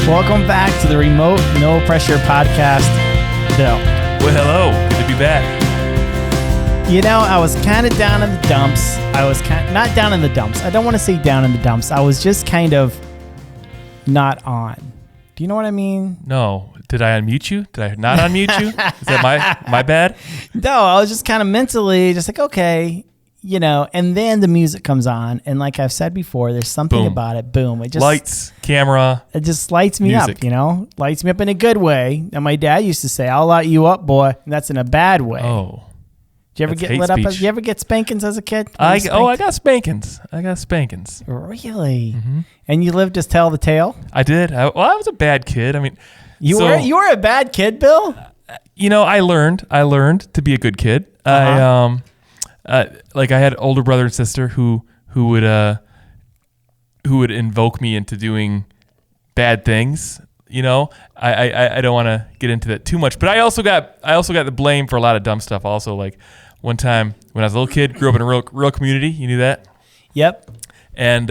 Welcome back to the Remote No Pressure Podcast, Bill. Well, hello. Good to be back. You know, I was kind of down in the dumps. Not down in the dumps. I don't want to say down in the dumps. I was just kind of not on. Do you know what I mean? No. Did I unmute you? Did I not unmute you? Is that my bad? No, I was just kind of mentally just like, okay, you know, and then the music comes on. And like I've said before, there's something about it. Boom. It just lights, camera. It just lights me music. up, you know, lights me up in a good way. And my dad used to say, I'll light you up, boy. And that's in a bad way. Oh. Did you ever get lit up? Did you ever get spankings as a kid? I got spankings. Really? Mm-hmm. And you lived to tell the tale? I did. I was a bad kid. I mean, you were a bad kid, Bill? You know, I learned to be a good kid. Uh-huh. I had an older brother and sister who would invoke me into doing bad things. You know, I don't want to get into that too much, but I also got the blame for a lot of dumb stuff. Also, like one time when I was a little kid, grew up in a real community. You knew that? Yep. And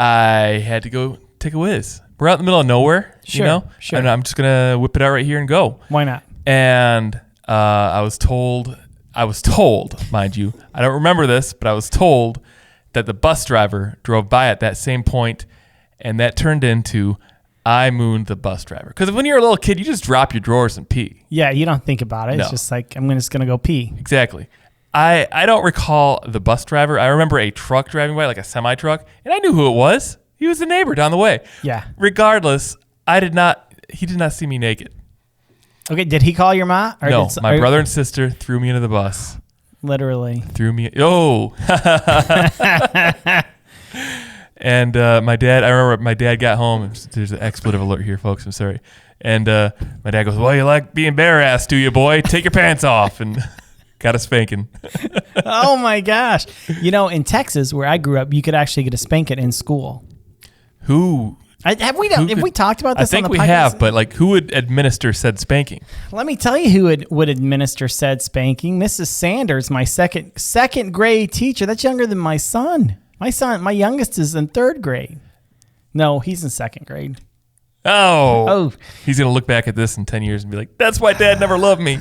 I had to go take a whiz. We're out in the middle of nowhere. Sure. You know? Sure. And I'm just gonna whip it out right here and go. Why not? And I was told, mind you, I don't remember this, but I was told that the bus driver drove by at that same point, and that turned into I mooned the bus driver. Because when you're a little kid, you just drop your drawers and pee. Yeah, you don't think about it. No. It's just like, I'm just going to go pee. Exactly. I don't recall the bus driver. I remember a truck driving by, like a semi-truck, and I knew who it was. He was the neighbor down the way. Yeah. Regardless, he did not see me naked. Okay, did he call your ma? Or No, my brother and sister threw me into the bus. Literally. Threw me. Oh. And my dad, I remember my dad got home. There's an expletive alert here, folks. I'm sorry. And my dad goes, well, you like being bare-assed, do you, boy? Take your pants off. And got a spanking. Oh, my gosh. You know, in Texas, where I grew up, you could actually get a spanking in school. Who? Have we talked about this on the podcast? I think we have, but like, who would administer said spanking? Let me tell you who would administer said spanking. Mrs. Sanders, my second grade teacher. That's younger than my son. My youngest is in third grade. No, he's in second grade. Oh. He's going to look back at this in 10 years and be like, that's why Dad never loved me.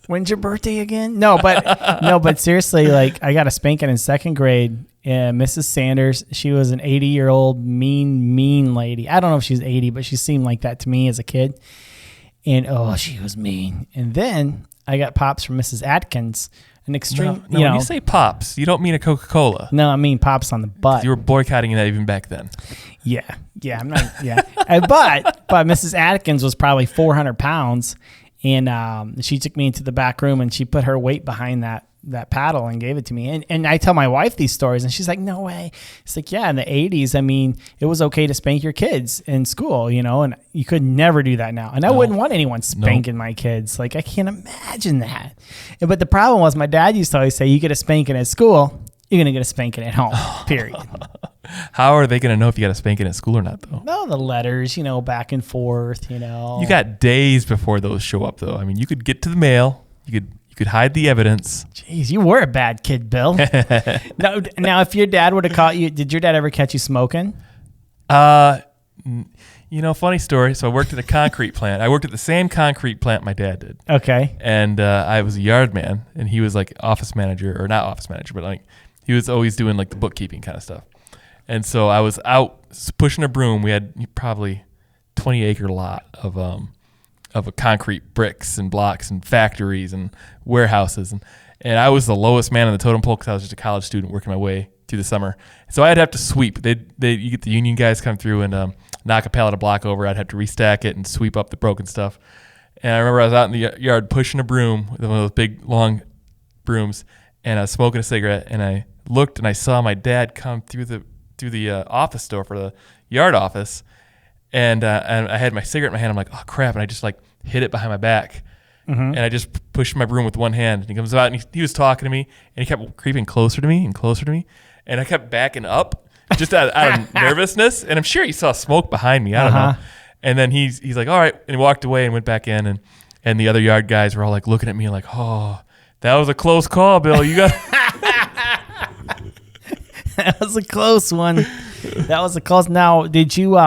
When's your birthday again? No, but seriously, like I got a spanking in second grade. Mrs. Sanders, she was an 80-year-old mean lady. I don't know if she's 80, but she seemed like that to me as a kid. And she was mean. And then I got pops from Mrs. Atkins. An extreme, no, when you say pops, you don't mean a Coca-Cola. No, I mean pops on the butt. You were boycotting that even back then. Yeah, I'm not. Yeah, but Mrs. Atkins was probably 400 pounds, and she took me into the back room and she put her weight behind that paddle and gave it to me. And I tell my wife these stories, and she's like, "No way." It's like, yeah, in the 80s, I mean, it was okay to spank your kids in school, you know, and you could never do that now. And I wouldn't want anyone spanking my kids. Like, I can't imagine that. But the problem was, my dad used to always say, "You get a spanking at school, you're gonna get a spanking at home." Period. How are they gonna know if you got a spanking at school or not, though? No, the letters, you know, back and forth, you know. You got days before those show up, though. I mean, you could get to the mail. You could hide the evidence. Jeez, you were a bad kid, Bill. Now, if your dad would have caught you, did your dad ever catch you smoking? You know, funny story. So I worked at a concrete plant. I worked at the same concrete plant my dad did. Okay. And I was a yard man, and he was like office manager, or not office manager, but like he was always doing like the bookkeeping kind of stuff. And so I was out pushing a broom. We had probably 20-acre lot of a concrete bricks and blocks and factories and warehouses. And I was the lowest man on the totem pole because I was just a college student working my way through the summer. So I'd have to sweep. You get the union guys come through and knock a pallet of block over. I'd have to restack it and sweep up the broken stuff. And I remember I was out in the yard pushing a broom with one of those big, long brooms, and I was smoking a cigarette, and I looked and I saw my dad come through the office door for the yard office, and I had my cigarette in my hand. I'm like, oh crap, and I just like hit it behind my back, and I just pushed my broom with one hand. And he comes out and he was talking to me, and he kept creeping closer to me and closer to me, and I kept backing up just out of nervousness. And I'm sure he saw smoke behind me. I don't know. And then he's like, all right, and he walked away and went back in, and the other yard guys were all like looking at me like, oh, that was a close call, Bill. You got. That was a close one. That was a close. Now, did you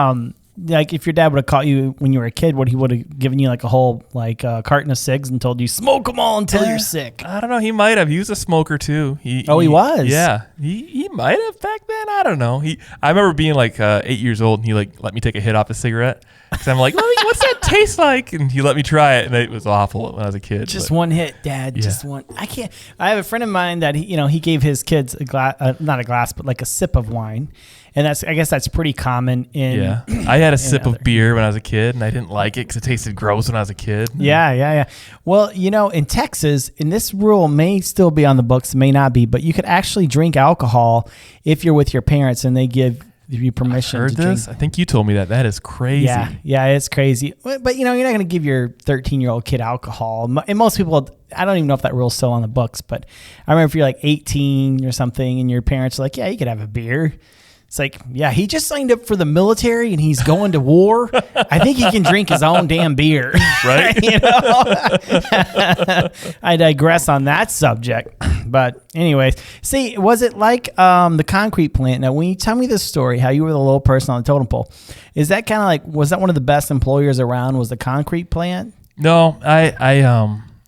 like if your dad would have caught you when you were a kid, he would have given you like a whole carton of cigs and told you smoke them all until you're sick. I don't know. He might have. He was a smoker too. He was. Yeah, he might have back then. I don't know. I remember being like 8 years old, and he like let me take a hit off a cigarette. Because I'm like, what's that taste like? And he let me try it, and it was awful when I was a kid. Just one hit, Dad. Yeah. Just one. I can't. I have a friend of mine that he gave his kids a glass, not a glass, but like a sip of wine, and I guess that's pretty common in. Yeah, I had a sip of beer when I was a kid, and I didn't like it because it tasted gross when I was a kid. Yeah. Well, in Texas, and this rule may still be on the books, may not be, but you could actually drink alcohol if you're with your parents, and they give you permission I heard to this. drink. I think you told me that. That is crazy. Yeah, it's crazy. But you're not going to give your 13-year-old kid alcohol. And most people, I don't even know if that rule's still on the books, but I remember if you're like 18 or something and your parents are like, yeah, you could have a beer. It's like, yeah, he just signed up for the military and he's going to war. I think he can drink his own damn beer. Right? I digress on that subject. But anyways, see, was it like the concrete plant? Now, when you tell me this story, how you were the little person on the totem pole, is that kind of like, was that one of the best employers around, was the concrete plant? No,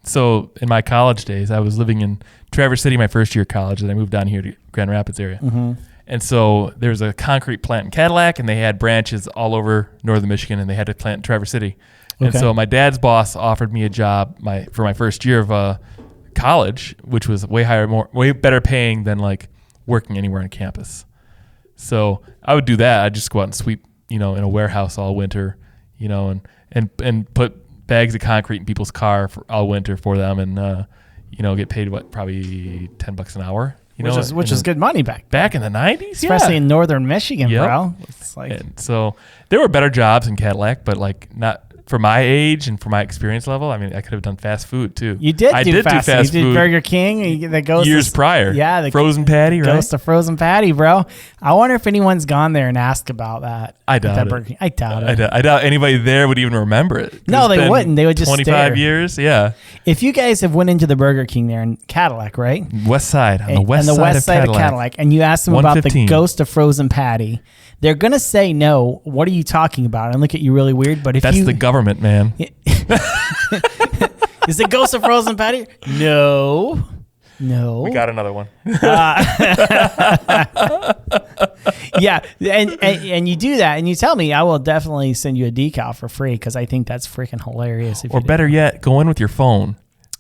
so in my college days, I was living in Traverse City my first year of college, and I moved down here to Grand Rapids area. Mm-hmm. And so there's a concrete plant in Cadillac, and they had branches all over northern Michigan, and they had a plant in Traverse City. Okay. And so my dad's boss offered me a job for my first year of college, which was way better paying than like working anywhere on campus. So I would do that. I'd just go out and sweep, in a warehouse all winter, and put bags of concrete in people's car for all winter for them, and get paid probably $10 an hour. Which is good money back in the 90s, especially in northern Michigan, bro. It's like, and so there were better jobs in Cadillac, but like not for my age and for my experience level. I mean, I could have done fast food too. You did. Do fast food. You did Burger King. That goes years prior. Yeah, the frozen patty. Right. Goes to frozen patty, bro. I wonder if anyone's gone there and asked about that. I doubt it. I doubt it. I doubt anybody there would even remember it. No, they wouldn't. They would just 25 stare. years. Yeah. If you guys have went into the Burger King there in Cadillac, right? West side on the west side of Cadillac, and you ask them about the ghost of frozen patty, they're gonna say no. What are you talking about? And look at you really weird. But if that's the government, man. Is it ghost of frozen patty? No. We got another one. Yeah, and you do that, and you tell me, I will definitely send you a decal for free because I think that's freaking hilarious. Or better yet, go in with your phone,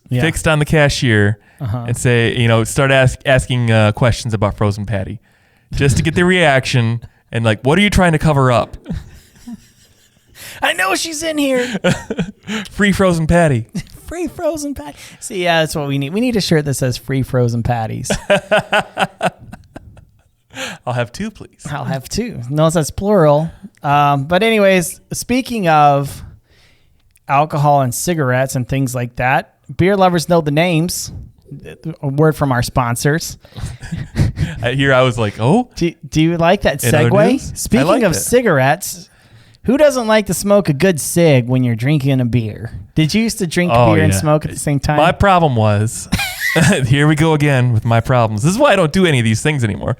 fixed on the cashier, and say, start asking questions about frozen patty, just to get the reaction. And like, what are you trying to cover up? I know she's in here. Free frozen patty. Free frozen patty. See, yeah, that's what we need. We need a shirt that says free frozen patties. I'll have two, please. I'll have two. No, that's plural. But anyways, speaking of alcohol and cigarettes and things like that, beer lovers know the names. A word from our sponsors. I was like, oh. Do you like that segue? Speaking of cigarettes, who doesn't like to smoke a good cig when you're drinking a beer? Did you used to drink beer and smoke at the same time? My problem was, here we go again with my problems. This is why I don't do any of these things anymore.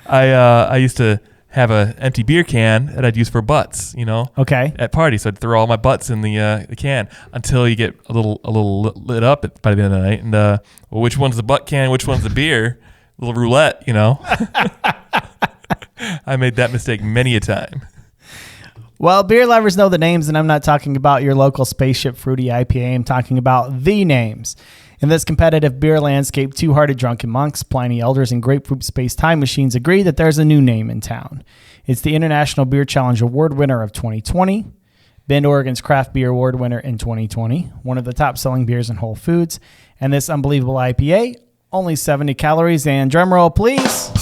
I used to have an empty beer can that I'd use for butts, Okay. At parties. So I'd throw all my butts in the can until you get a little lit up by the end of the night. And which one's the butt can? Which one's the beer? A little roulette, I made that mistake many a time. Well, beer lovers know the names, and I'm not talking about your local Spaceship Fruity IPA. I'm talking about the names. In this competitive beer landscape, two-hearted drunken monks, Pliny elders, and grapefruit space time machines agree that there's a new name in town. It's the International Beer Challenge Award winner of 2020, Bend, Oregon's Craft Beer Award winner in 2020, one of the top-selling beers in Whole Foods, and this unbelievable IPA, only 70 calories, and drumroll, please.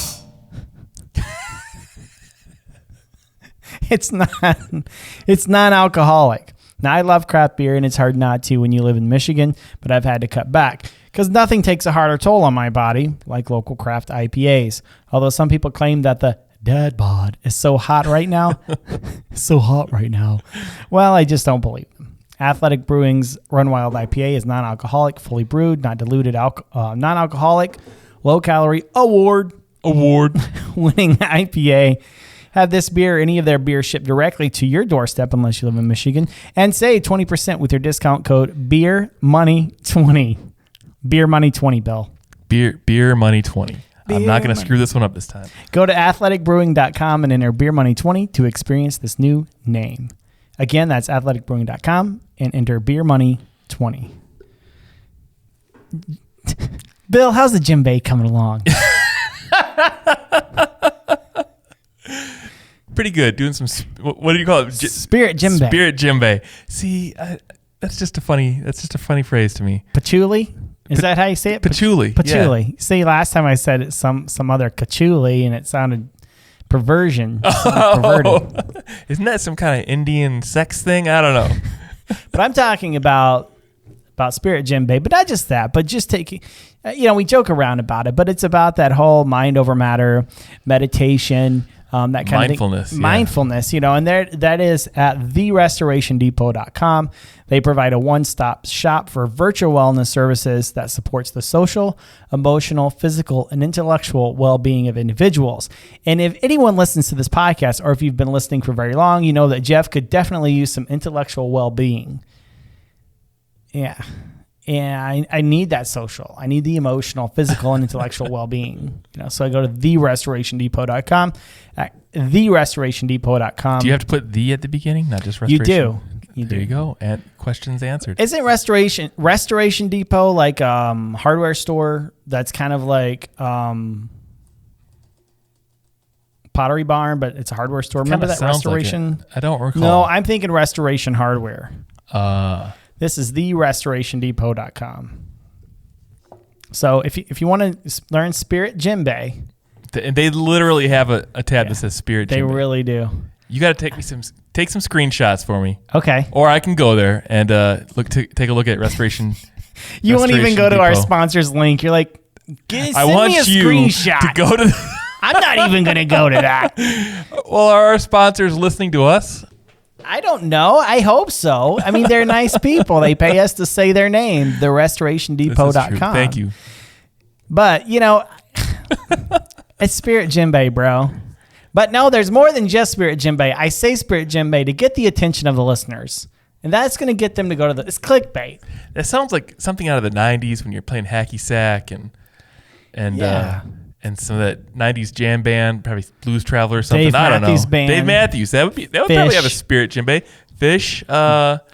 It's non-alcoholic. Now, I love craft beer, and it's hard not to when you live in Michigan, but I've had to cut back because nothing takes a harder toll on my body like local craft IPAs. Although some people claim that the dad bod is so hot right now. So hot right now. Well, I just don't believe them. Athletic Brewing's Run Wild IPA is non-alcoholic, fully brewed, not diluted, non-alcoholic, low-calorie award-winning IPA. Have this beer or any of their beer shipped directly to your doorstep unless you live in Michigan. And save 20% with your discount code BEERMONEY20. BEERMONEY20, Bill. Beer Money 20. I'm not going to screw this one up this time. Go to athleticbrewing.com and enter BeerMoney20 to experience this new name. Again, that's athleticbrewing.com and enter BeerMoney20. Bill, how's the djembe coming along? Pretty good. Doing some, what do you call it? Spirit djembe. Spirit djembe. See, that's just a funny phrase to me. Patchouli? Is that how you say it? Patchouli. Patchouli. Yeah. See, last time I said it some other patchouli and it sounded perversion. Perverted. Isn't that some kind of Indian sex thing? I don't know. But I'm talking about spirit djembe, but not just that, but just taking, we joke around about it, but it's about that whole mind over matter, meditation, that kind mindfulness, of thing. Mindfulness, and that is at therestorationdepot.com. They provide a one-stop shop for virtual wellness services that supports the social, emotional, physical, and intellectual well-being of individuals. And if anyone listens to this podcast, or if you've been listening for very long, you know that Jeff could definitely use some intellectual well-being. Yeah. And I need that social. I need the emotional, physical, and intellectual well-being. So I go to therestorationdepot.com. At therestorationdepot.com. Do you have to put the at the beginning, not just restoration? You do. There you go. And questions answered. Isn't Restoration Depot like hardware store that's kind of like Pottery Barn, but it's a hardware store? Remember that Restoration? Like I don't recall. No, I'm thinking Restoration Hardware. This is therestorationdepot.com. So if you want to learn Spirit djembe, they literally have a tab that says Spirit djembe. They really do. You got to take some screenshots for me. Okay. Or I can go there and take a look at Restoration. You won't even go to our sponsor's link. You're like, send me a screenshot. To go to. I'm not even going to go to that. Well, are our sponsors listening to us? I don't know. I hope so. I mean, they're nice people. They pay us to say their name, therestorationdepot.com. Thank you. But, it's Spirit djembe, bro. But no, there's more than just Spirit djembe. I say Spirit djembe to get the attention of the listeners. And that's going to get them to go to it's clickbait. That sounds like something out of the 90s when you're playing hacky sack and some of that 90s jam band, probably Blues Traveler or something. I don't know. Band. Dave Matthews. That would probably have a Spirit djembe. Fish.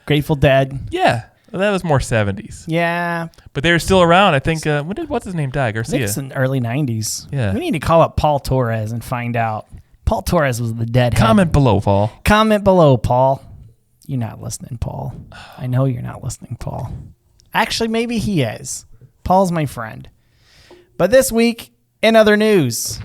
Grateful Dead. Yeah. Well, that was more 70s. Yeah. But they were still around. I think, what's his name die? Garcia. I think it's in the early 90s. Yeah. We need to call up Paul Torres and find out. Paul Torres was the deadhead. Comment below, Paul. Comment below, Paul. You're not listening, Paul. I know you're not listening, Paul. Actually, maybe he is. Paul's my friend. But this week, in other news.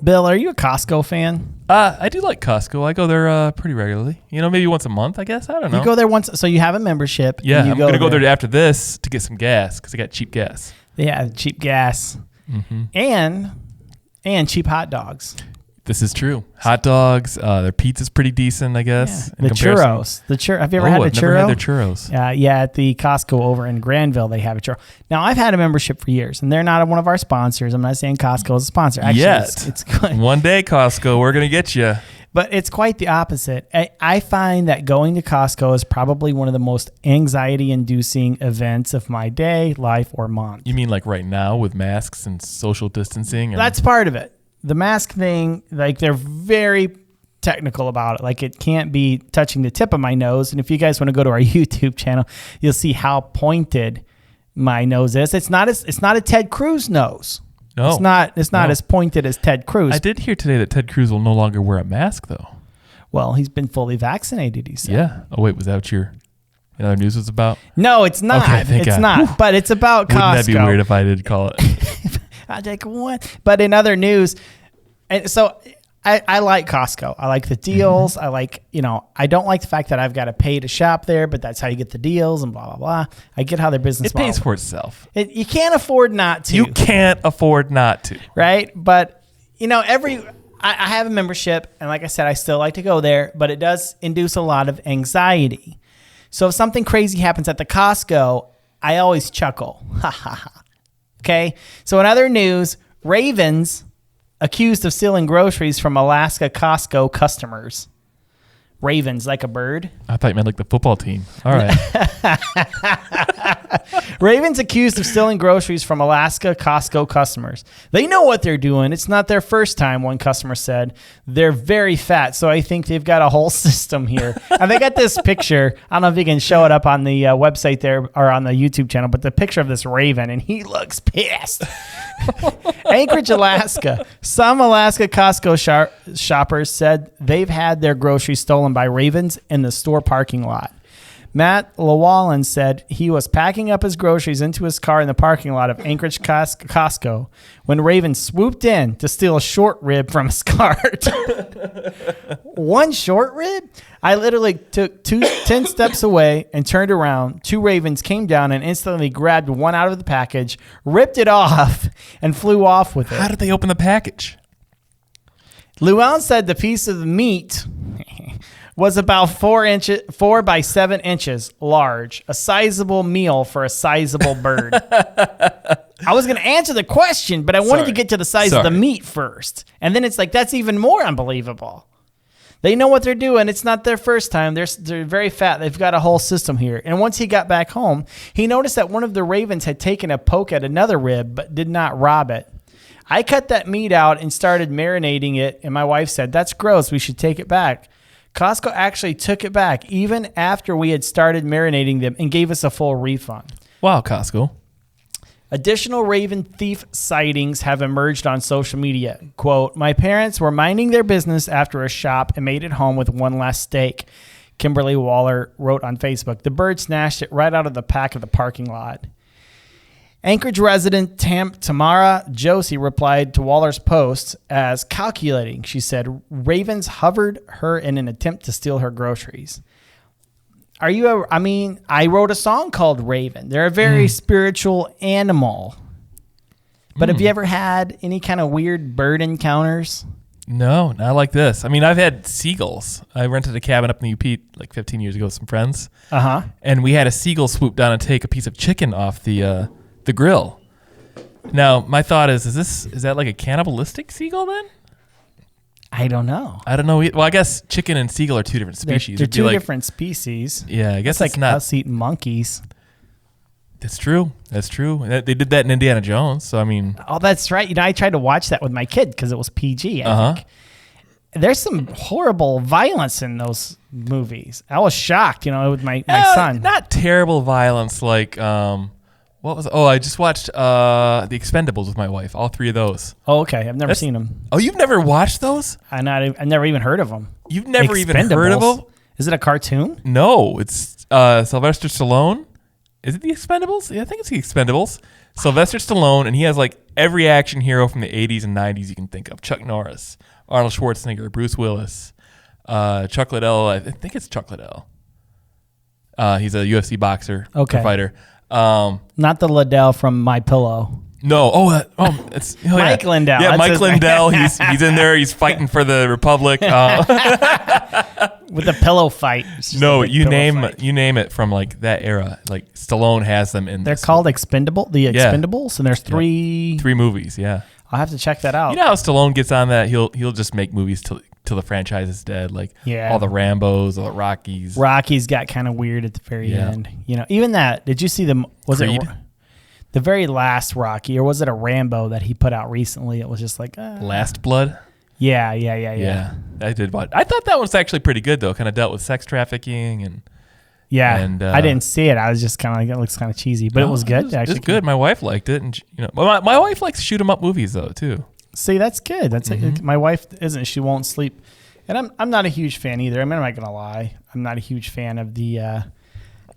Bill, are you a Costco fan? I do like Costco. I go there pretty regularly. Maybe once a month, I guess. I don't know. You go there once, so you have a membership. Yeah, I'm going to go there after this to get some gas because I got cheap gas. Yeah, cheap gas. Mm-hmm. And cheap hot dogs. This is true. Hot dogs. Their pizza's pretty decent, I guess. Yeah. The churros. Have you ever had the churro? I've never had their churros. Yeah, at the Costco over in Granville, they have a churro. Now, I've had a membership for years, and they're not one of our sponsors. I'm not saying Costco is a sponsor. Actually, it's good. One day, Costco, we're going to get you. But it's quite the opposite. I find that going to Costco is probably one of the most anxiety-inducing events of my day, life, or month. You mean like right now with masks and social distancing? That's part of it. The mask thing, like they're very technical about it. Like it can't be touching the tip of my nose. And if you guys want to go to our YouTube channel, you'll see how pointed my nose is. It's not a Ted Cruz nose. No, it's not as pointed as Ted Cruz. I did hear today that Ted Cruz will no longer wear a mask though. Well, he's been fully vaccinated, he said. Yeah. Oh wait, was that what your other news was about? No, it's not. Okay, it's not. But it's about Costco. Wouldn't that be weird if I did call it? I take one. But in other news, and so I like Costco. I like the deals. Mm-hmm. I like, I don't like the fact that I've got to pay to shop there, but that's how you get the deals and blah, blah, blah. I get how their business model. It pays for itself. You can't afford not to. You can't afford not to. Right? But, I have a membership, and like I said, I still like to go there, but it does induce a lot of anxiety. So if something crazy happens at the Costco, I always chuckle. Ha ha ha. Okay. So in other news, ravens accused of stealing groceries from Alaska Costco customers. Ravens, like a bird. I thought you meant like the football team. All right. Ravens accused of stealing groceries from Alaska Costco customers. They know what they're doing. It's not their first time, one customer said. They're very fat, so I think they've got a whole system here. And they got this picture. I don't know if you can show it up on the website there or on the YouTube channel, but the picture of this raven, and he looks pissed. Anchorage, Alaska. Some Alaska Costco shoppers said they've had their groceries stolen by ravens in the store parking lot. Matt Llewellyn said he was packing up his groceries into his car in the parking lot of Anchorage Costco when ravens swooped in to steal a short rib from his cart. One short rib? I literally took 10 steps away and turned around. Two ravens came down and instantly grabbed one out of the package, ripped it off, and flew off with it. How did they open the package? Llewellyn said the piece of meat was about 4 by 7 inches large, a sizable meal for a sizable bird. I was going to answer the question, but I wanted to get to the size of the meat first. And then it's like, that's even more unbelievable. They know what they're doing. It's not their first time. They're very fat. They've got a whole system here. And once he got back home, he noticed that one of the ravens had taken a poke at another rib, but did not rob it. I cut that meat out and started marinating it, and my wife said, "That's gross. We should take it back." Costco actually took it back even after we had started marinating them and gave us a full refund. Wow, Costco. Additional raven thief sightings have emerged on social media. Quote, "My parents were minding their business after a shop and made it home with one last steak," Kimberly Waller wrote on Facebook. "The bird snatched it right out of the pack of the parking lot." Anchorage resident Tamara Josie replied to Waller's post as calculating. She said, "Ravens hovered her in an attempt to steal her groceries." I wrote a song called Raven. They're a very spiritual animal. But have you ever had any kind of weird bird encounters? No, not like this. I mean, I've had seagulls. I rented a cabin up in the UP like 15 years ago with some friends. Uh-huh. And we had a seagull swoop down and take a piece of chicken off the grill. Now, my thought is that like a cannibalistic seagull then? I don't know. I don't know. Well, I guess chicken and seagull are two different species. They're two different species. Yeah, I guess it's like not us eating monkeys. That's true. That's true. They did that in Indiana Jones. So, I mean. Oh, that's right. I tried to watch that with my kid because it was PG, I think. There's some horrible violence in those movies. I was shocked, with my son. Not terrible violence like, I just watched The Expendables with my wife. All three of those. Oh, okay. I've never seen them. Oh, you've never watched those? I've never even heard of them. You've never even heard of them? Is it a cartoon? No, it's Sylvester Stallone. Is it The Expendables? Yeah, I think it's The Expendables. Sylvester Stallone, and he has like every action hero from the 80s and 90s you can think of. Chuck Norris, Arnold Schwarzenegger, Bruce Willis, Chuck Liddell. I think it's Chuck Liddell. He's a UFC boxer, fighter. Not the Liddell from My Pillow. No. It's Mike Lindell. Yeah, Mike Lindell. He's in there. He's fighting for the Republic. With a pillow fight. No, you name it from like that era. Like Stallone has them in. They're called Expendables, and there's three movies. Yeah, I'll have to check that out. You know how Stallone gets on that? He'll just make movies till the franchise is dead. Like all the Rambos, all the Rockies. Rockies got kind of weird at the very end. Even that. Did you see Creed? The very last Rocky, or was it a Rambo that he put out recently? It was just like Last Blood. Yeah. I did watch. I thought that was actually pretty good though. Kind of dealt with sex trafficking and. Yeah, and I didn't see it. I was just kind of like, it looks kind of cheesy, but it was good. It was good. My wife liked it, and my wife likes shoot 'em up movies though too. See, that's good. That's my wife isn't. She won't sleep, and I'm not a huge fan either. I mean, I'm not gonna lie. I'm not a huge fan of the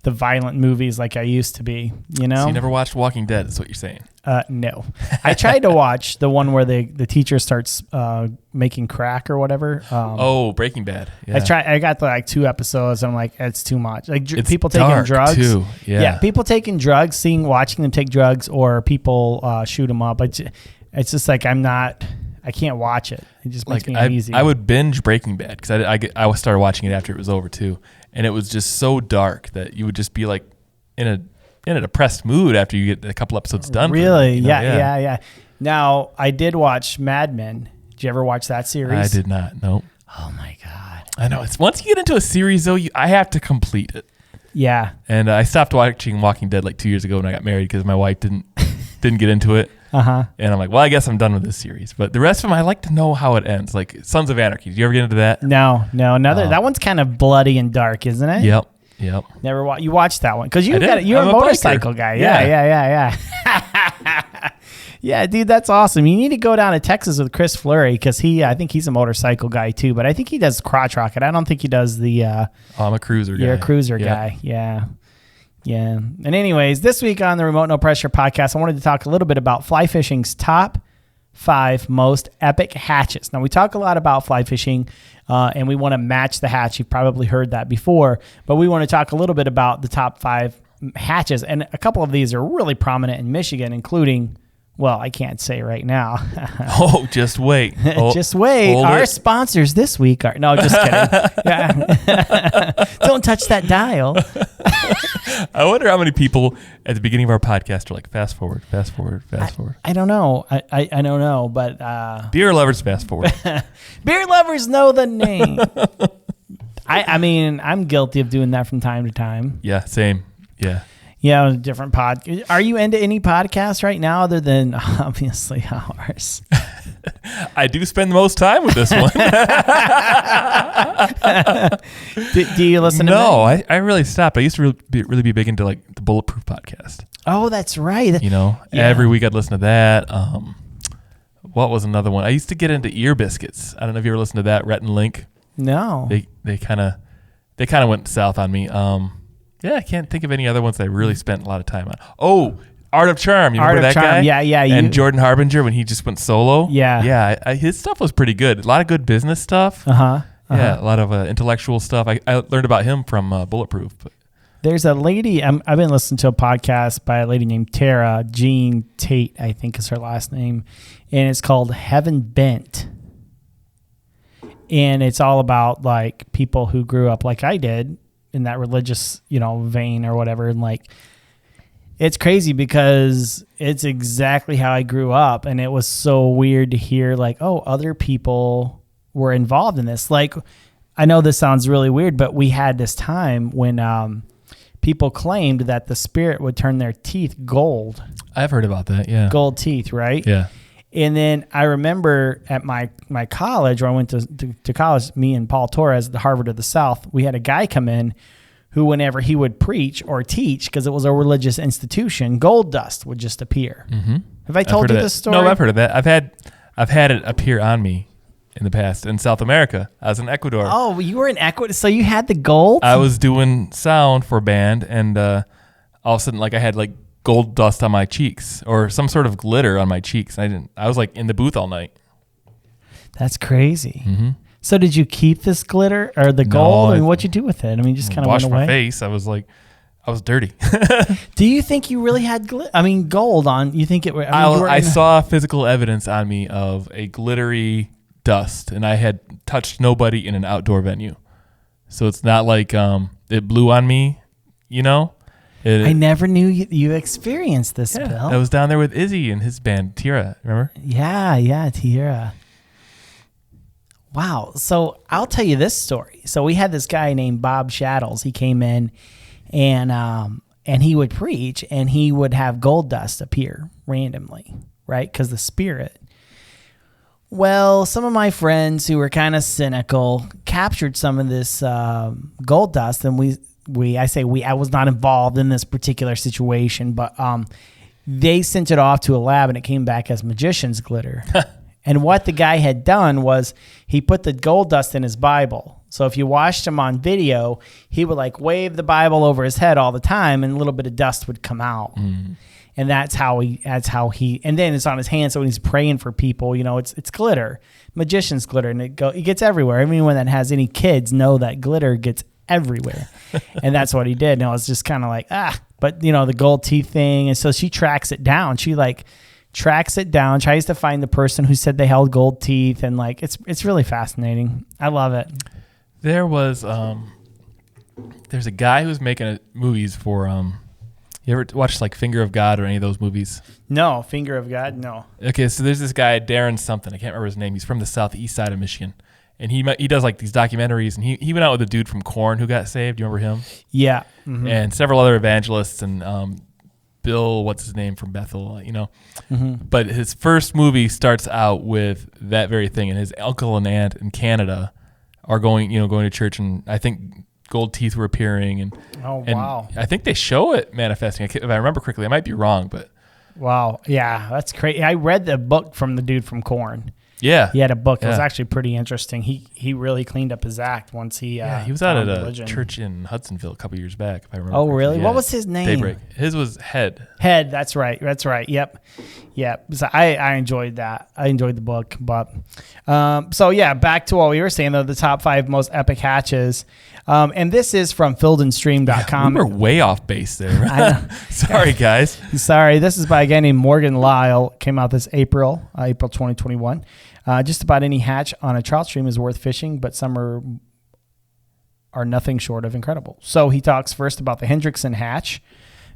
violent movies like I used to be. So you never watched Walking Dead? That's what you're saying? No. I tried to watch the one where the teacher starts making crack or whatever. Breaking Bad. Yeah. I got like 2 episodes. And I'm like, it's too much. Like it's people taking drugs too. Yeah. People taking drugs, watching them take drugs, or people shoot them up. It's just like I can't watch it. It just makes me uneasy. I would binge Breaking Bad because I started watching it after it was over too, and it was just so dark that you would just be like in in a depressed mood after you get a couple episodes done. Really? Yeah. Now, I did watch Madmen. Did you ever watch that series? I did not. Nope. Oh my God. I know. It's once you get into a series though, I have to complete it. Yeah. And I stopped watching Walking Dead like 2 years ago when I got married because my wife didn't get into it. Uh-huh. And I'm like, well, I guess I'm done with this series. But the rest of them, I like to know how it ends. Like Sons of Anarchy. Did you ever get into that? No. That one's kind of bloody and dark, isn't it? Yep. Never you watched that one because you're I'm a motorcycle guy. Yeah. Yeah, dude, that's awesome. You need to go down to Texas with Chris Fleury because I think he's a motorcycle guy too. But I think he does crotch rocket. I don't think he does the. I'm a cruiser guy. You're a cruiser guy. Yeah. And anyways, this week on the Remote No Pressure podcast, I wanted to talk a little bit about fly fishing's top 5 most epic hatches. Now, we talk a lot about fly fishing, and we want to match the hatch. You've probably heard that before, but we want to talk a little bit about the top 5 hatches, and a couple of these are really prominent in Michigan, including, well, I can't say right now. Oh, just wait. Just wait. Our sponsors this week are... No, just kidding. Don't touch that dial. I wonder how many people at the beginning of our podcast are like, fast forward. I don't know. I don't know, but... Beer lovers, fast forward. Beer lovers know the name. I mean, I'm guilty of doing that from time to time. Yeah, same. Yeah. Yeah, different Are you into any podcasts right now other than obviously ours? I do spend the most time with this one. do you listen to No, I really stopped. I used to really be big into like the Bulletproof podcast. Oh, that's right. Every week I'd listen to that. What was another one? I used to get into Ear Biscuits. I don't know if you ever listened to that, Rhett and Link. No. They kind of went south on me. Yeah, I can't think of any other ones that I really spent a lot of time on. Oh, Art of Charm. You remember that guy? Yeah. And Jordan Harbinger when he just went solo. Yeah. Yeah, his stuff was pretty good. A lot of good business stuff. Yeah, a lot of intellectual stuff. I learned about him from Bulletproof. But. There's a lady, I've been listening to a podcast by a lady named Tara Jean Tate, I think is her last name, and it's called Heaven Bent. And it's all about like people who grew up like I did in that religious, vein or whatever. And like, it's crazy because it's exactly how I grew up. And it was so weird to hear like, oh, other people were involved in this. Like, I know this sounds really weird, but we had this time when people claimed that the spirit would turn their teeth gold. I've heard about that. Yeah. Gold teeth, right? Yeah. And then I remember at my college, where I went to college, me and Paul Torres at the Harvard of the South, we had a guy come in who, whenever he would preach or teach, because it was a religious institution, gold dust would just appear. Mm-hmm. Have I told you this story? No, I've heard of that. I've had it appear on me in the past in South America. I was in Ecuador. Oh, you were in Ecuador, so you had the gold? I was doing sound for a band, and all of a sudden, like I had like gold dust on my cheeks or some sort of glitter on my cheeks. I was like in the booth all night. That's crazy. Mm-hmm. So did you keep this glitter or the gold? I mean, what'd you do with it? I mean, just kind of went away. Washed my face. I was dirty. Do you think you really had gold on? You think it? I saw physical evidence on me of a glittery dust, and I had touched nobody in an outdoor venue. So it's not like it blew on me, I never knew you experienced this, Bill. I was down there with Izzy and his band, Tira, remember? Yeah, Tira. Wow. So I'll tell you this story. So we had this guy named Bob Shaddles. He came in and he would preach and he would have gold dust appear randomly, right? Because the spirit. Well, some of my friends who were kind of cynical captured some of this gold dust, and I was not involved in this particular situation, but they sent it off to a lab and it came back as magician's glitter. And what the guy had done was he put the gold dust in his Bible. So if you watched him on video, he would like wave the Bible over his head all the time and a little bit of dust would come out. Mm. And that's how he, and then it's on his hand. So when he's praying for people, it's glitter, magician's glitter, and it gets everywhere. Anyone that has any kids know that glitter gets everywhere. And that's what he did. And I was just kind of like, but the gold teeth thing. And so she tracks it down. She tracks it down, tries to find the person who said they held gold teeth. And like, it's really fascinating. I love it. There was, there's a guy who's making movies for, You ever watch like Finger of God or any of those movies? No, Finger of God, no. Okay, so there's this guy, Darren something. I can't remember his name. He's from the southeast side of Michigan. And he does like these documentaries. And he went out with a dude from Korn who got saved. Do you remember him? Yeah. Mm-hmm. And several other evangelists and Bill, what's his name, from Bethel, Mm-hmm. But his first movie starts out with that very thing. And his uncle and aunt in Canada are going to church. And I think gold teeth were appearing. And wow. I think they show it manifesting. If I remember correctly, I might be wrong, but. Wow. Yeah, that's crazy. I read the book from the dude from Korn. Yeah. He had a book. It was actually pretty interesting. He really cleaned up his act once he he was out at a church in Hudsonville a couple years back, if I remember. Oh, really? Yeah. What was his name? Daybreak. His was Head. Head, that's right. Yep. So I enjoyed that. I enjoyed the book. But back to what we were saying, though, the top 5 most epic hatches. And this is from filledandstream.com. We were way off base there. Right? Sorry, guys. Sorry. This is by a guy named Morgan Lyle. Came out this April 2021. Just about any hatch on a trout stream is worth fishing, but some are nothing short of incredible. So he talks first about the Hendrickson hatch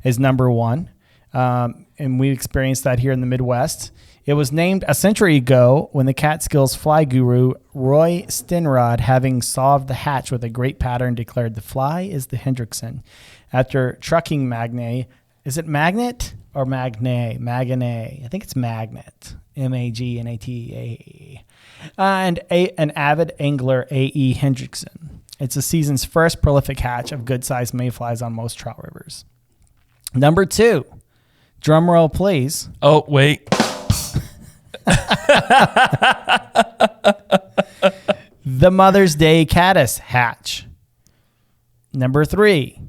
is number 1. And we experienced that here in the Midwest. It was named a century ago when the Catskills fly guru Roy Stenrod, having solved the hatch with a great pattern, declared the fly is the Hendrickson. After trucking magnate, is it magnet or magne? Magne. I think it's magnet. Magnata. And an avid angler, A.E. Hendrickson. It's the season's first prolific hatch of good-sized mayflies on most trout rivers. Number 2, drum roll, please. Oh, wait. The Mother's Day caddis hatch. Number 3.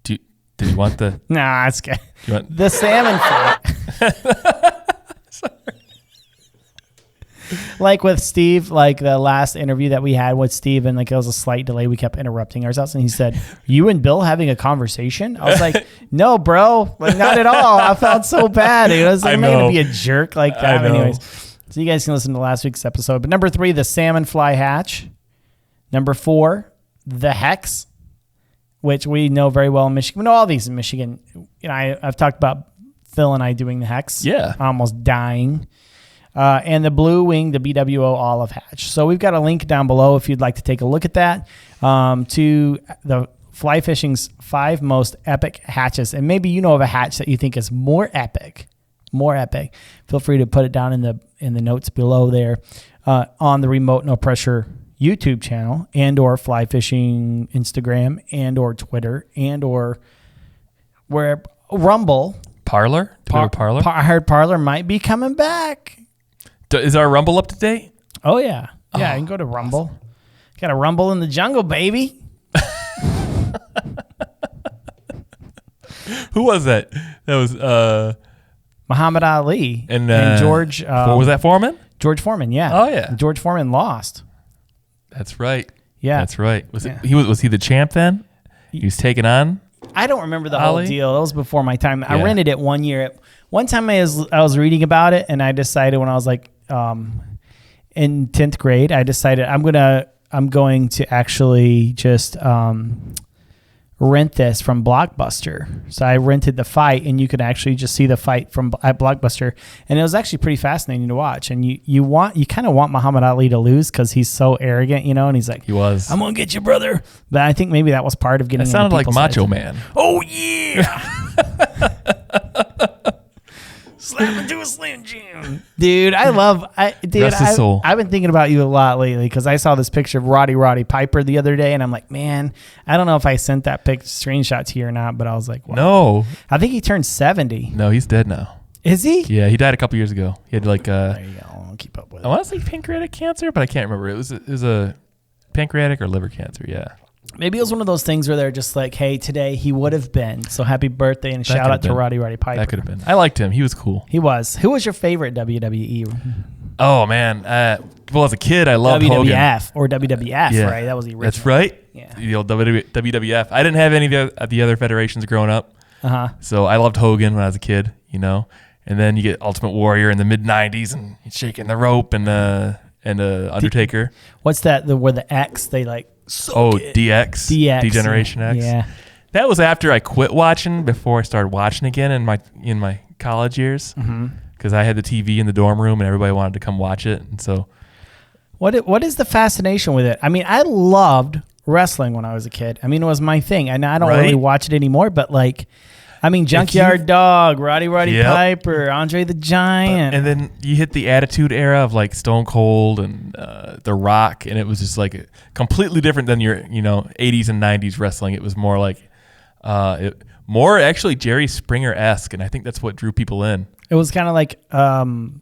Did you want the... Nah, it's good. Want... The salmon fly. Like with Steve, like the last interview that we had with Steve, and like it was a slight delay. We kept interrupting ourselves, and he said, "You and Bill having a conversation?" I was like, "No, bro, like not at all." I felt so bad. It was like, I'm not gonna be a jerk like that. Anyways, so you guys can listen to last week's episode. But number 3, the salmon fly hatch. Number 4, the hex, which we know very well in Michigan. We know all these in Michigan. I've talked about Phil and I doing the hex. Yeah, almost dying. And the blue wing, the BWO olive hatch. So we've got a link down below if you'd like to take a look at that, to the fly fishing's 5 most epic hatches. And maybe you know of a hatch that you think is more epic. Feel free to put it down in the notes below there, on the Remote No Pressure YouTube channel, and or fly fishing Instagram, and or Twitter, and or where Rumble. Parlor? Parlor? I heard Parlor might be coming back. Is our Rumble up to date? Oh, yeah. Yeah, you can go to Rumble. Awesome. Got a Rumble in the jungle, baby. Who was that? That was Muhammad Ali and George. What was that, Foreman? George Foreman, yeah. Oh, yeah. George Foreman lost. That's right. Yeah. That's right. Was he the champ then? He was taking on? I don't remember the Ali? whole deal. That was before my time. Yeah. I rented it one year. One time I was reading about it, and I decided when I was like in 10th grade, I decided I'm going to actually just rent this from Blockbuster. So I rented the fight, and you could actually just see the fight at Blockbuster, and it was actually pretty fascinating to watch. And you kind of want Muhammad Ali to lose because he's so arrogant, and he's like, he was, I'm gonna get you, brother. But I think maybe that was part of getting. That sounded like Macho Man. Oh yeah. Slap into a Slim Jim. Dude, I've been thinking about you a lot lately because I saw this picture of Roddy Piper the other day, and I'm like, man, I don't know if I sent that screenshot to you or not, but I was like, wow. No. I think he turned 70. No, he's dead now. Is he? Yeah, he died a couple years ago. He had like there you go. I'll keep up with it. I want to say pancreatic cancer, but I can't remember. It was a pancreatic or liver cancer, yeah. Maybe it was one of those things where they're just like, hey, today he would have been. So happy birthday and shout out to Roddy Piper. That could have been. I liked him. He was cool. He was. Who was your favorite WWE? Oh, man. Well, as a kid, I loved Hogan. WWF or WWF, yeah. Right? That was the original. That's right. Yeah. The old WWF. I didn't have any of the other federations growing up. Uh-huh. So I loved Hogan when I was a kid, And then you get Ultimate Warrior in the mid-'90s and he's shaking the rope and Undertaker. What's that? Where the X, they like... DX. Degeneration X. Yeah. That was after I quit watching. Before I started watching again in my college years, because I had the TV in the dorm room and everybody wanted to come watch it. And so, what is the fascination with it? I mean, I loved wrestling when I was a kid. I mean, it was my thing, and I don't really watch it anymore. But like, I mean, Junkyard Dog, Roddy Piper, Andre the Giant. And then you hit the Attitude Era of like Stone Cold and The Rock, and it was just like completely different than your 80s and 90s wrestling. It was more like more actually Jerry Springer-esque, and I think that's what drew people in. It was kind of like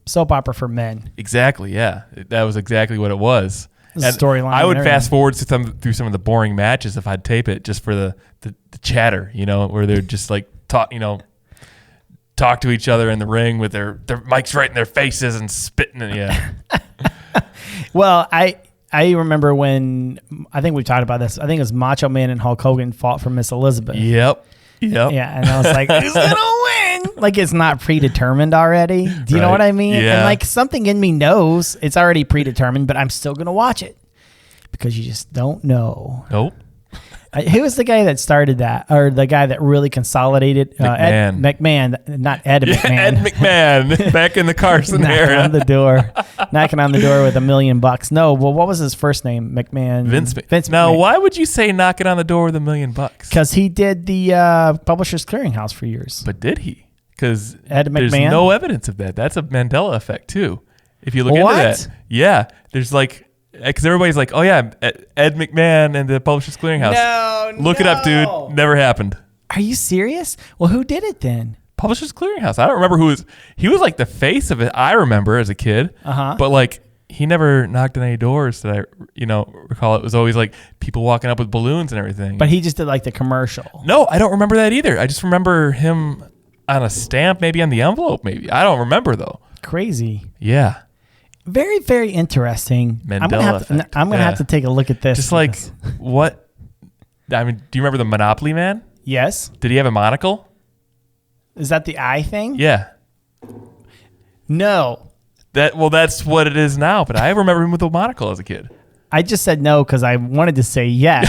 soap opera for men. Exactly, yeah. That was exactly what it was. Storyline. I would fast forward through some of the boring matches if I'd tape it just for the chatter, where they're just like talk to each other in the ring with their mics right in their faces and spitting it. Yeah. Well, I remember when, I think we've talked about this. I think it was Macho Man and Hulk Hogan fought for Miss Elizabeth. Yep. Yeah, and I was like, who's gonna win? Like, it's not predetermined already. Do you know what I mean? Yeah. And like, something in me knows it's already predetermined, but I'm still gonna watch it because you just don't know. Nope. Who was the guy that started that, or the guy that really consolidated? McMahon. Ed McMahon, not Ed McMahon. Ed McMahon, back in the Carson era. knocking on the door with $1 million. No, well, what was his first name? McMahon. Vince McMahon. Why would you say knocking on the door with $1 million? Because he did the Publishers Clearinghouse for years. But did he? Because Ed McMahon? There's no evidence of that. That's a Mandela effect too. If you look into that, yeah, there's like. Because everybody's like, oh yeah, Ed McMahon and the Publishers Clearinghouse. Look it up, dude. Never happened. Are you serious? Well, who did it then? Publishers Clearinghouse. I don't remember who was. He was like the face of it. I remember as a kid. But like, he never knocked on any doors that I, recall. It was always like people walking up with balloons and everything. But he just did like the commercial. No, I don't remember that either. I just remember him on a stamp, maybe on the envelope, maybe. I don't remember though. Crazy. Yeah. Very, very interesting. Mandela I'm gonna have to take a look at this. Just like what? I mean, do you remember the Monopoly Man? Yes. Did he have a monocle? Is that the eye thing? Yeah. No. That's what it is now. But I remember him with a monocle as a kid. I just said no because I wanted to say yes.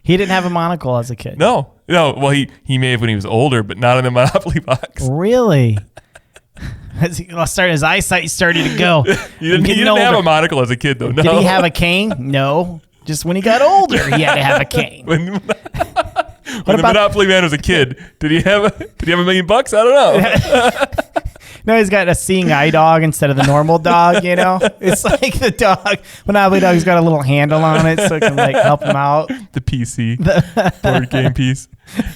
He didn't have a monocle as a kid. No. Well, he may have when he was older, but not in the Monopoly box. Really? His eyesight started to go. He didn't have a monocle as a kid, though. No. Did he have a cane? No. Just when he got older, he had to have a cane. When the Monopoly Man was a kid, did he have $1 million? I don't know. No, he's got a seeing eye dog instead of the normal dog. It's like the dog. Monopoly dog's got a little handle on it, so it can like help him out. The PC board game piece.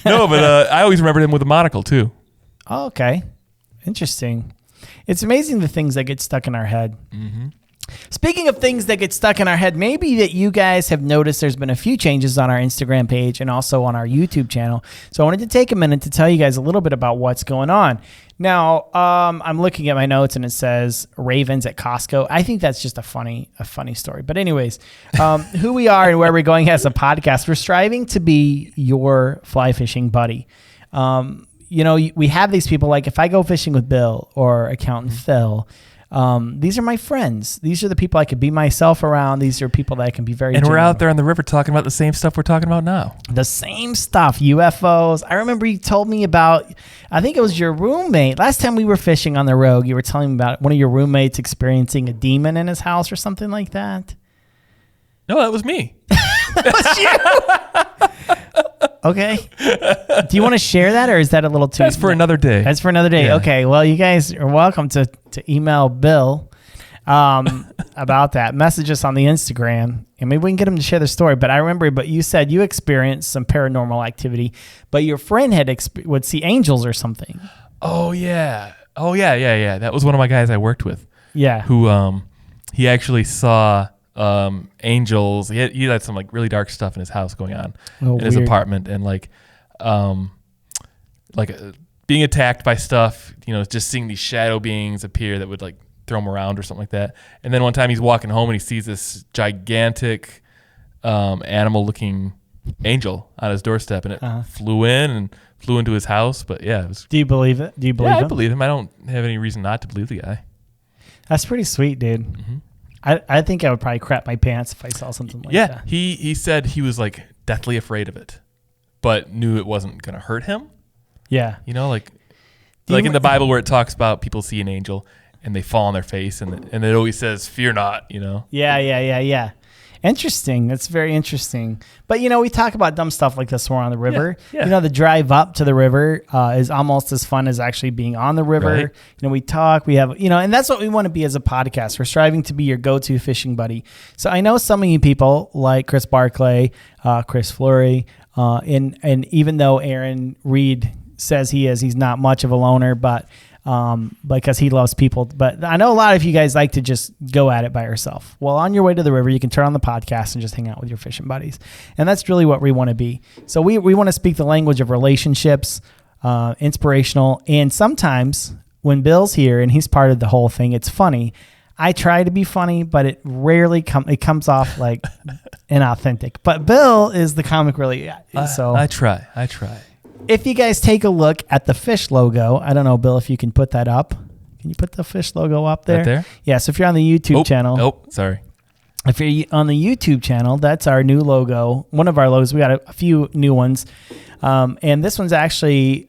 No, but I always remembered him with a monocle too. Oh, okay, interesting. It's amazing the things that get stuck in our head. Mm-hmm. Speaking of things that get stuck in our head, maybe that you guys have noticed there's been a few changes on our Instagram page and also on our YouTube channel. So I wanted to take a minute to tell you guys a little bit about what's going on. Now, I'm looking at my notes and it says Ravens at Costco. I think that's just a funny story. But anyways, who we are and where we're going as a podcast, we're striving to be your fly fishing buddy. We have these people, like if I go fishing with Bill or Accountant Phil, these are my friends. These are the people I could be myself around. These are people that I can be very And genuine. we're out there on the river talking about the same stuff we're talking about now. The same stuff, UFOs. I remember you told me about, I think it was your roommate. Last time we were fishing on the Rogue, you were telling me about one of your roommates experiencing a demon in his house or something like that. No, that was me. That was you. Okay. Do you want to share that, or is that a little too? That's for another day. That's for another day. Yeah. Okay. Well, you guys are welcome to email Bill about that. Message us on the Instagram, and maybe we can get him to share the story. But I remember, you said you experienced some paranormal activity, but your friend would see angels or something. Oh yeah. That was one of my guys I worked with. Yeah. Who he actually saw angels. He had some like really dark stuff in his house going on in his apartment, and being attacked by stuff, just seeing these shadow beings appear that would like throw him around or something like that. And then one time he's walking home and he sees this gigantic animal looking angel on his doorstep, and it flew into his house. But yeah, it was. Do you believe it? Him? I believe him. I don't have any reason not to believe the guy. That's pretty sweet, dude. Mm-hmm. I think I would probably crap my pants if I saw something like that. Yeah, he said he was like deathly afraid of it, but knew it wasn't going to hurt him. Yeah. You know, like in the Bible where it talks about people see an angel and they fall on their face, and it always says, "Fear not," you know? Yeah. Interesting. That's very interesting. But, we talk about dumb stuff like this when we're on the river. Yeah. The drive up to the river is almost as fun as actually being on the river. Right. We talk, we have, and that's what we want to be as a podcast. We're striving to be your go-to fishing buddy. So I know some of you people like Chris Barclay, Chris Fleury, and even though Aaron Reed says he's not much of a loner, but because he loves people. But I know a lot of you guys like to just go at it by yourself. Well, on your way to the river, you can turn on the podcast and just hang out with your fishing buddies. And that's really what we want to be. So we want to speak the language of relationships, inspirational. And sometimes when Bill's here and he's part of the whole thing, it's funny. I try to be funny, but it rarely comes off like inauthentic. But Bill is the comic relief. So I try. If you guys take a look at the fish logo, I don't know, Bill, if you can put that up. Can you put the fish logo up there? Right there? Yeah, so if you're on the YouTube channel. Oh, sorry. If you're on the YouTube channel, that's our new logo. One of our logos. We got a few new ones. And this one's actually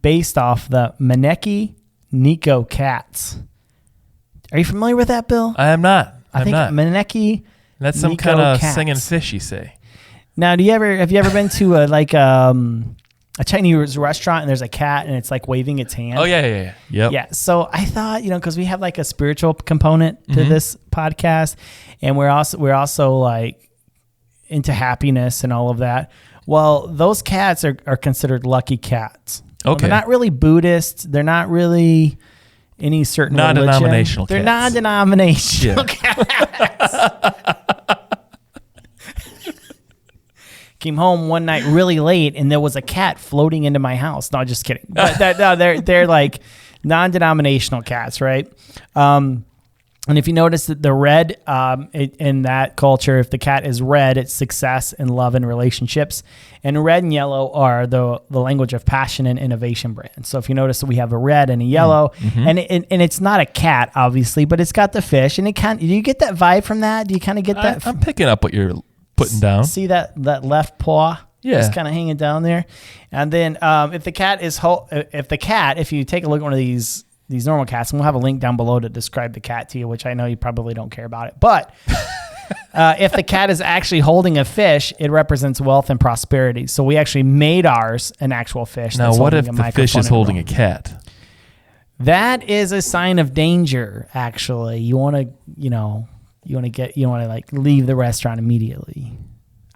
based off the Maneki-Neko cats. Are you familiar with that, Bill? I am not. I think Maneki-Neko That's some kind of cats. singing fish, you say. Now, have you ever been to a Chinese restaurant and there's a cat and it's like waving its hand? Oh, yeah. Yep. Yeah. So I thought, because we have like a spiritual component to this podcast, and we're also like into happiness and all of that. Well, those cats are considered lucky cats. Okay. They're not really Buddhist. They're not really any certain religion. Non-denominational They're cats. non-denominational cats. Came home one night really late, and there was a cat floating into my house. No, just kidding. But they're like non-denominational cats, right? And if you notice that the red in that culture, if the cat is red, it's success and love and relationships. And red and yellow are the language of passion and innovation brand. So if you notice that we have a red and a yellow, and it's not a cat, obviously, but it's got the fish. And do you get that vibe from that? Do you kind of get that? I'm picking up what you're putting down. See that left paw? Yeah. Just kind of hanging down there. And then if you take a look at one of these normal cats, and we'll have a link down below to describe the cat to you, which I know you probably don't care about it. But if the cat is actually holding a fish, it represents wealth and prosperity. So we actually made ours an actual fish. Now, what if the fish is holding a cat? That is a sign of danger, actually. You want to like leave the restaurant immediately.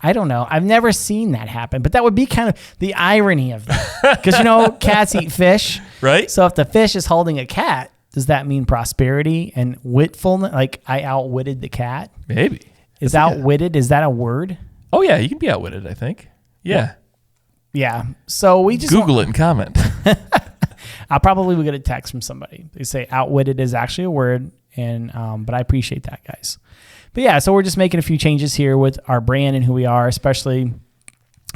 I don't know. I've never seen that happen, but that would be kind of the irony of that. Because, cats eat fish. Right. So if the fish is holding a cat, does that mean prosperity and witfulness? Like I outwitted the cat? Maybe. Is outwitted, is that a word? Oh, yeah. You can be outwitted, I think. Yeah. Yeah. So we just Google it and comment. I'll probably get a text from somebody. They say outwitted is actually a word. And but I appreciate that, guys. But yeah, so we're just making a few changes here with our brand and who we are, especially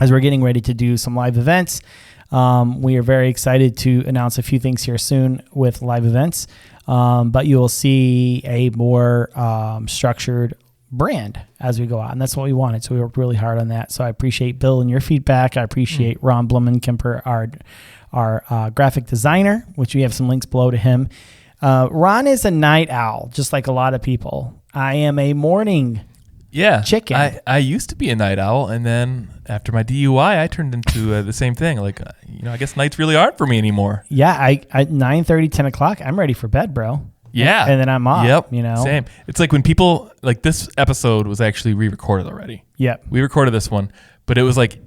as we're getting ready to do some live events. We are very excited to announce a few things here soon with live events, but you will see a more structured brand as we go out, and that's what we wanted. So we worked really hard on that. So I appreciate Bill and your feedback. I appreciate Ron Blumenkemper, our graphic designer, which we have some links below to him. Ron is a night owl, just like a lot of people. I am a morning chicken. I used to be a night owl, and then after my DUI, I turned into the same thing. Like, I guess nights really aren't for me anymore. Yeah, I 9:30, 10 o'clock, I'm ready for bed, bro. Yeah. And then I'm off, Yep, same. It's like when people, like this episode was actually re-recorded already. Yep. We recorded this one, but it was like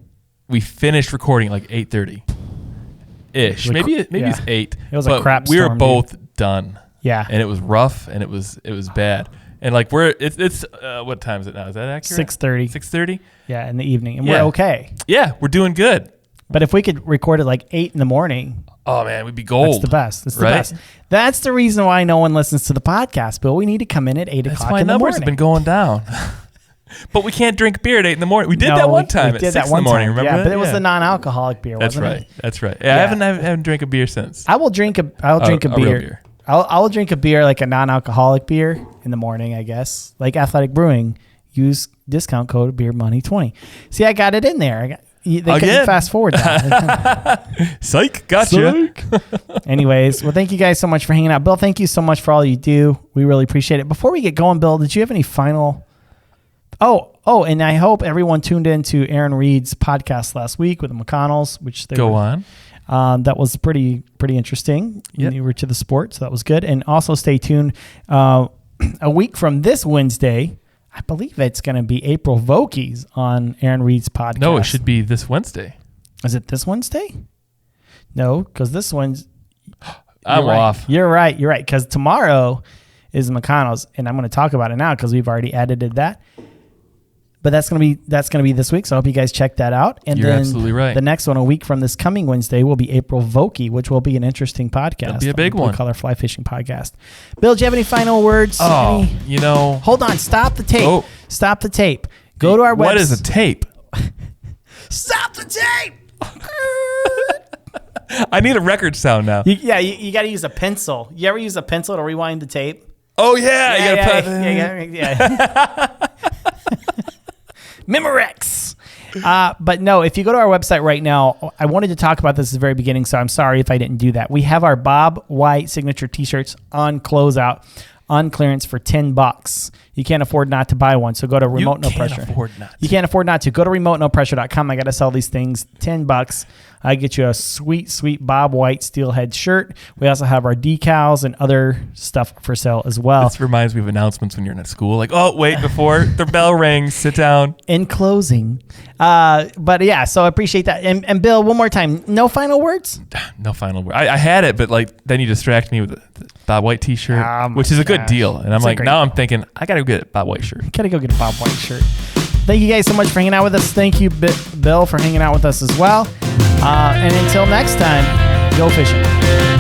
we finished recording like 8:30-ish. Maybe it's 8. It was a crap we were storm, both done. Yeah. And it was rough, and it was bad. And like it's what time is it now? Is that accurate? 6:30. 6:30? Yeah, in the evening. And we're okay. Yeah, we're doing good. But if we could record it like 8 in the morning. Oh man, we'd be gold. That's the best. That's the right? best. That's the reason why no one listens to the podcast, Bill. We need to come in at 8 o'clock in the morning. That's why numbers have been going down. But we can't drink beer at 8 in the morning. We did that one time at 6 in the morning. Remember that? But it was the non-alcoholic beer, wasn't it? That's right. Yeah, I haven't drank a beer since. I will drink a beer. Real beer. I'll drink a beer, like a non-alcoholic beer in the morning, I guess. Like Athletic Brewing, use discount code BeerMoney20. See, I got it in there. They couldn't fast forward that. Psych, gotcha. Anyways, well, thank you guys so much for hanging out. Bill, thank you so much for all you do. We really appreciate it. Before we get going, Bill, did you have any final... Oh, and I hope everyone tuned into Aaron Reed's podcast last week with the McConnells, which they Go on. That was pretty interesting. Yep. You were to the sport, so that was good. And also stay tuned. A week from this Wednesday, I believe it's going to be April Vokies on Aaron Reed's podcast. No, it should be this Wednesday. Is it this Wednesday? No, because this one's... I'm off. You're right. Because tomorrow is McConnell's, and I'm going to talk about it now because we've already edited that. But that's gonna be this week, so I hope you guys check that out. And You're then absolutely right. The next one, a week from this coming Wednesday, will be April Voki, which will be an interesting podcast. That'll be a big one. Color Fly Fishing Podcast. Bill, do you have any final words? Oh, Hold on. Stop the tape. Oh. Stop the tape. Go to our website. What is a tape? Stop the tape. I need a record sound now. You got to use a pencil. You ever use a pencil to rewind the tape? Oh, yeah. Yeah. Memorex. But no, if you go to our website right now, I wanted to talk about this at the very beginning, so I'm sorry if I didn't do that. We have our Bob White signature t-shirts on closeout, on clearance for $10. You can't afford not to buy one, so go to Remote No Pressure. You can't afford not to. Go to RemoteNoPressure.com. I got to sell these things, $10. I get you a sweet Bob White steelhead shirt. We also have our decals and other stuff for sale as well. This reminds me of announcements when you're in school. Like, oh, wait, before the bell rings, sit down. In closing. But yeah, so I appreciate that. And Bill, one more time, no final words? No final word. I had it, but like then you distract me with the Bob White t-shirt, which is a good deal. And I'm like, now I'm thinking, I got to get a Bob White shirt. Got to go get a Bob White shirt. Thank you guys so much for hanging out with us. Thank you, Bill, for hanging out with us as well. And until next time, go fishing.